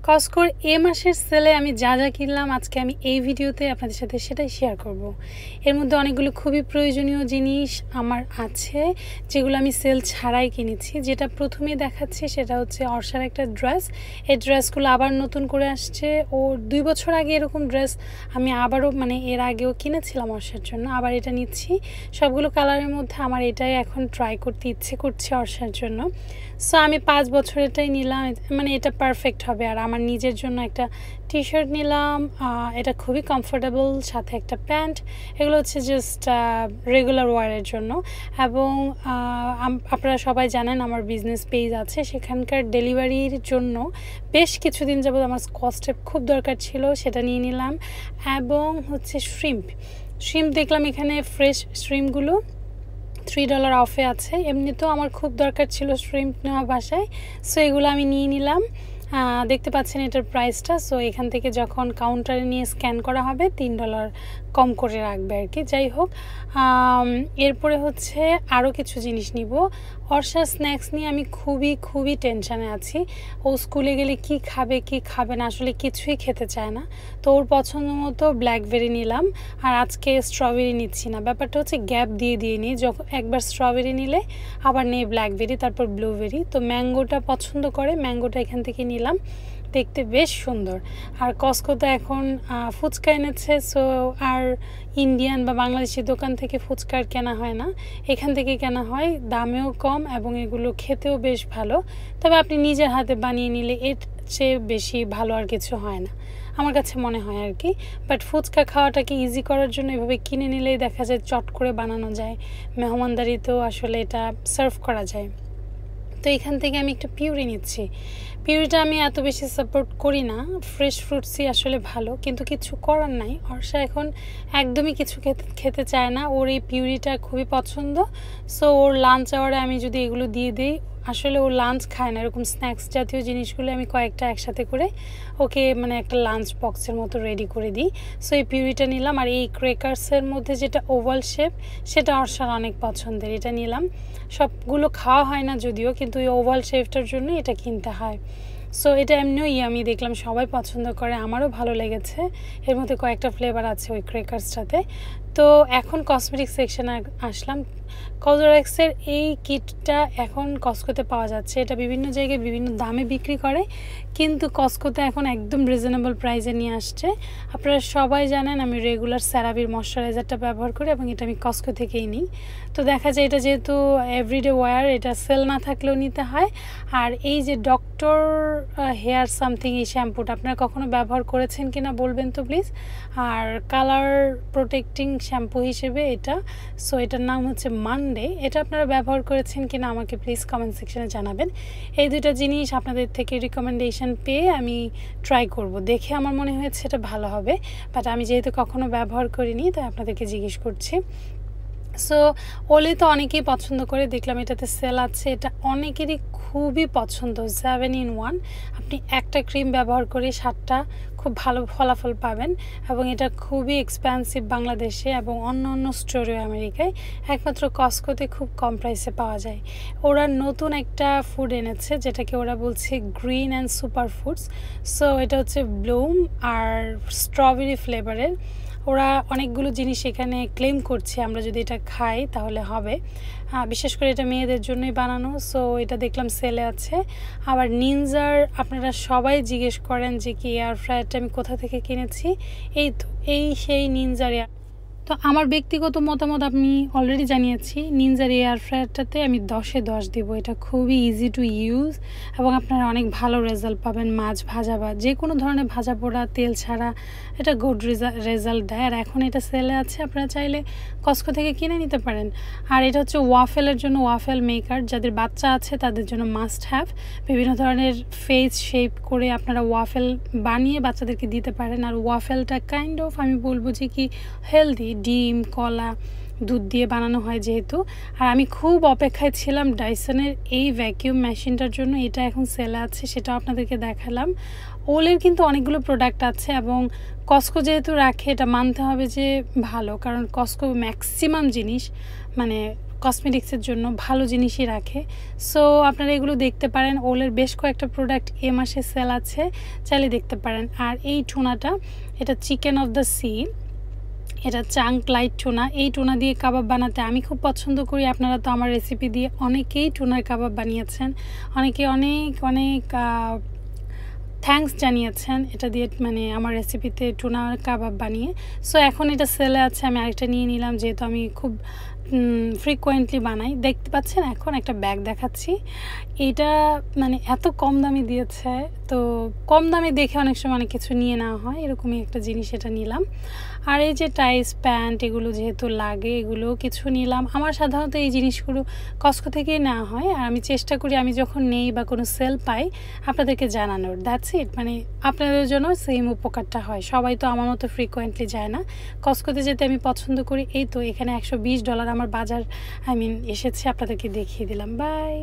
কস্কোর এই মাসের সেলে আমি যা যা কিনলাম আজকে আমি এই ভিডিওতে আপনাদের সাথে সেটাই শেয়ার করব। এর মধ্যে অনেকগুলো খুবই প্রয়োজনীয় জিনিস আমার আছে যেগুলো আমি সেল ছাড়াই কিনেছি। যেটা প্রথমে দেখাচ্ছি সেটা হচ্ছে অর্ষার একটা ড্রেস। এই ড্রেসগুলো আবার নতুন করে আসছে। ও 2 বছর আগে এরকম ড্রেস আমি আবারও এর আগেও কিনেছিলাম অর্ষার জন্য, আবার এটা নিচ্ছি। সবগুলো কালারের মধ্যে আমার এটাই এখন ট্রাই করতে ইচ্ছে করছে অর্ষার জন্য। সো আমি 5 বছর এটাই নিলাম, এটা পারফেক্ট হবে। আর আমার নিজের জন্য একটা টি শার্ট নিলাম, এটা খুবই কমফোর্টেবল, সাথে একটা প্যান্ট। এগুলো হচ্ছে জাস্ট রেগুলার ওয়ারের জন্য। এবং আপনারা সবাই জানেন আমার বিজনেস পেজ আছে, সেখানকার ডেলিভারির জন্য বেশ কিছুদিন যাবত আমার স্কচটেপ খুব দরকার ছিল, সেটা নিয়ে নিলাম। এবং হচ্ছে শ্রিম্প দেখলাম এখানে ফ্রেশ শ্রিম্পগুলো $3 অফে আছে। এমনিতেও আমার খুব দরকার ছিল শ্রিম্প নেওয়া বাসায়, সো এগুলো আমি নিয়ে নিলাম। দেখতে পাচ্ছেন এটার প্রাইসটা। সো এখান থেকে যখন কাউন্টারে নিয়ে স্ক্যান করা হবে $3 কম করে রাখবে আর কি। যাই হোক, এরপরে হচ্ছে আরও কিছু জিনিস নিব। অর্ষা স্ন্যাক্স নিয়ে আমি খুবই টেনশানে আছি। ও স্কুলে গেলে কি খাবে না, আসলে কিছুই খেতে চায় না। তো ওর পছন্দ মতো ব্ল্যাকবেরি নিলাম, আর আজকে স্ট্রবেরি নিচ্ছি না। ব্যাপারটা হচ্ছে গ্যাপ দিয়ে নিই, যখন একবার স্ট্রবেরি নিলে আবার নেই ব্ল্যাকবেরি, তারপর ব্লুবেরি। তো ম্যাঙ্গোটা পছন্দ করে, ম্যাঙ্গোটা এখান থেকে নিলাম, দেখতে বেশ সুন্দর। আর কস্কোতে এখন ফুচকা এনেছে, সো আর ইন্ডিয়ান বা বাংলাদেশি দোকান থেকে ফুচকার কেনা হয় না, এখান থেকে কেনা হয়। দামেও কম এবং এগুলো খেতেও বেশ ভালো। তবে আপনি নিজের হাতে বানিয়ে নিলে এর চেয়ে বেশি ভালো আর কিছু হয় না, আমার কাছে মনে হয় আর কি। বাট ফুচকা খাওয়াটাকে ইজি করার জন্য এভাবে কিনে নিলেই দেখা যায় চট করে বানানো যায়, মেহমানদারিতেও আসলে এটা সার্ভ করা যায়। তো এখান থেকে আমি একটা পিউরি নিচ্ছি। পিউরিটা আমি এত বেশি সাপোর্ট করি না, ফ্রেশ ফ্রুটসই আসলে ভালো, কিন্তু কিছু করার নাই। অর্ষা এখন একদমই কিছু খেতে চায় না, ওর এই পিউরিটা খুবই পছন্দ। সো ওর লাঞ্চ আওয়ারে আমি যদি এগুলো দিয়ে দিই, আসলে ও লাঞ্চ খায় না, এরকম স্ন্যাক্স জাতীয় জিনিসগুলো আমি কয়েকটা একসাথে করে ওকে একটা লাঞ্চ বক্সের মতো রেডি করে দিই। সো এই পিউরিটা নিলাম। আর এই ক্রেকার্সের মধ্যে যেটা ওভাল শেপ, সেটা অর্ষার অনেক পছন্দের, এটা নিলাম। সবগুলো খাওয়া হয় না যদিও, কিন্তু এই ওভাল শেপটার জন্য এটা কিনতে হয়। সো এটা এমনিও আমি দেখলাম সবাই পছন্দ করে, আমারও ভালো লেগেছে। এর মধ্যে কয়েকটা ফ্লেভার আছে ওই ক্রেকার্সটাতে। তো এখন কসমেটিক সেকশনে আসলাম। কসরক্সের এই কিটটা এখন কস্কোতে পাওয়া যাচ্ছে। এটা বিভিন্ন জায়গায় বিভিন্ন দামে বিক্রি করে, কিন্তু কস্কোতে এখন একদম রিজনেবল প্রাইসে নিয়ে আসছে। আপনারা সবাই জানেন আমি রেগুলার স্যারাভির ময়শ্চারাইজারটা ব্যবহার করি এবং এটা আমি কস্কো থেকেই নিই। তো দেখা যায় এটা যেহেতু এভরিডে ওয়্যার, এটা সেল না থাকলেও নিতে হয়। আর এই যে ডক্টর হেয়ার সামথিং, এই শ্যাম্পুটা আপনারা কখনো ব্যবহার করেছেন কিনা বলবেন তো প্লিজ। আর কালার প্রোটেক্টিং শ্যাম্পু হিসেবে এটা, সো এটার নাম হচ্ছে মানডে। এটা আপনারা ব্যবহার করেছেন কিনা আমাকে প্লিজ কমেন্ট সেকশনে জানাবেন। এই দুইটা জিনিস আপনাদের থেকে রিকমেন্ডেশন পেয়ে আমি ট্রাই করব, দেখে আমার মনে হয়েছে এটা ভালো হবে। বাট আমি যেহেতু কখনো ব্যবহার করিনি, তাই আপনাদেরকে জিজ্ঞেস করছি। সো ওলে তো অনেকেই পছন্দ করে, দেখলাম এটাতে সেল আছে। এটা অনেকেরই খুবই পছন্দ, 7 in 1। আপনি একটা ক্রিম ব্যবহার করে 7টা খুব ভালো ফলাফল পাবেন। এবং এটা খুবই এক্সপেন্সিভ বাংলাদেশে এবং অন্য স্টোরেও আমেরিকায়, একমাত্র কস্কোতে খুব কম প্রাইসে পাওয়া যায়। ওরা নতুন একটা ফুড এনেছে যেটাকে ওরা বলছে green and super foods. So এটা হচ্ছে ব্লুম আর স্ট্রবেরি ফ্লেভারের। ওরা অনেকগুলো জিনিস এখানে ক্লেম করছে আমরা যদি এটা খাই তাহলে হবে। বিশেষ করে এটা মেয়েদের জন্যই বানানো। সো এটা দেখলাম সেলে আছে। আবার নিনজার, আপনারা সবাই জিজ্ঞেস করেন যে কি এয়ার ফ্রায়ারটা আমি কোথা থেকে কিনেছি, এই সেই নিনজার। তো আমার ব্যক্তিগত মতামত আমি অলরেডি জানিয়েছি, নিনজার এয়ার ফ্রায়ারটাতে আমি 10-এ 10 দিব। এটা খুবই ইজি টু ইউজ এবং আপনারা অনেক ভালো রেজাল্ট পাবেন। মাছ ভাজা বা যে কোনো ধরনের ভাজা পোড়া তেল ছাড়া এটা গুড রেজাল্ট দেয়। আর এখন এটা সেলে আছে, আপনারা চাইলে কস্কো থেকে কিনে নিতে পারেন। আর এটা হচ্ছে ওয়াফেলের জন্য, ওয়াফেল মেকার, যাদের বাচ্চা আছে তাদের জন্য মাস্ট হ্যাভ। বিভিন্ন ধরনের ফেস শেপ করে আপনারা ওয়াফেল বানিয়ে বাচ্চাদেরকে দিতে পারেন। আর ওয়াফেলটা কাইন্ড অফ আমি বলবো যে কি হেলদি, ডিম, কলা, দুধ দিয়ে বানানো হয় যেহেতু। আর আমি খুব অপেক্ষায় ছিলাম ডাইসনের এই ভ্যাকিউম মেশিনটার জন্য, এটা এখন সেলে আছে, সেটাও আপনাদেরকে দেখালাম। ওলের কিন্তু অনেকগুলো প্রোডাক্ট আছে এবং কস্কো যেহেতু রাখে, এটা মানতে হবে যে ভালো, কারণ কস্কো ম্যাক্সিমাম জিনিস কসমেটিক্সের জন্য ভালো জিনিসই রাখে। সো আপনারা এগুলো দেখতে পারেন। ওলের বেশ কয়েকটা প্রোডাক্ট এ মাসে সেল আছে, চাইলে দেখতে পারেন। আর এই টুনাটা, এটা চিকেন অফ দ্য সি, এটা চাঙ্ক লাইট টুনা। এই টুনা দিয়ে কাবাব বানাতে আমি খুব পছন্দ করি। আপনারা তো আমার রেসিপি দিয়ে অনেকেই টুনার কাবাব বানিয়েছেন, অনেকে অনেক অনেক থ্যাঙ্কস জানিয়েছেন এটা দিয়ে, মানে আমার রেসিপিতে টুনার কাবাব বানিয়ে। সো এখন এটা সেলে আছে, আমি আরেকটা নিয়ে নিলাম, যেহেতু আমি খুব ফ্রিকোয়েন্টলি বানাই। দেখতে পাচ্ছেন এখন একটা ব্যাগ দেখাচ্ছি, এটা মানে এত কম দামে দিয়েছে, তো কম দামে দেখে অনেক সময় অনেক কিছু নিয়ে নেওয়া হয়, এরকমই একটা জিনিস এটা নিলাম। আর এই যে টাইস প্যান্ট, এগুলো যেহেতু লাগে, এগুলো কিছু নিলাম। আমার সাধারণত এই জিনিসগুলো কস্কো থেকেই নেওয়া হয়, আর আমি চেষ্টা করি আমি যখন নেই বা কোনো সেল পাই আপনাদেরকে জানানোর। দ্যাটস ইট, মানে আপনাদের জন্য সেম উপকারটা হয়। সবাই তো আমার মতো ফ্রিকোয়েন্টলি যায় না, কস্কোতে যেতে আমি পছন্দ করি। এই তো এখানে $120 আমার বাজার এসেছে, আপনাদেরকে দেখিয়ে দিলাম। বাই।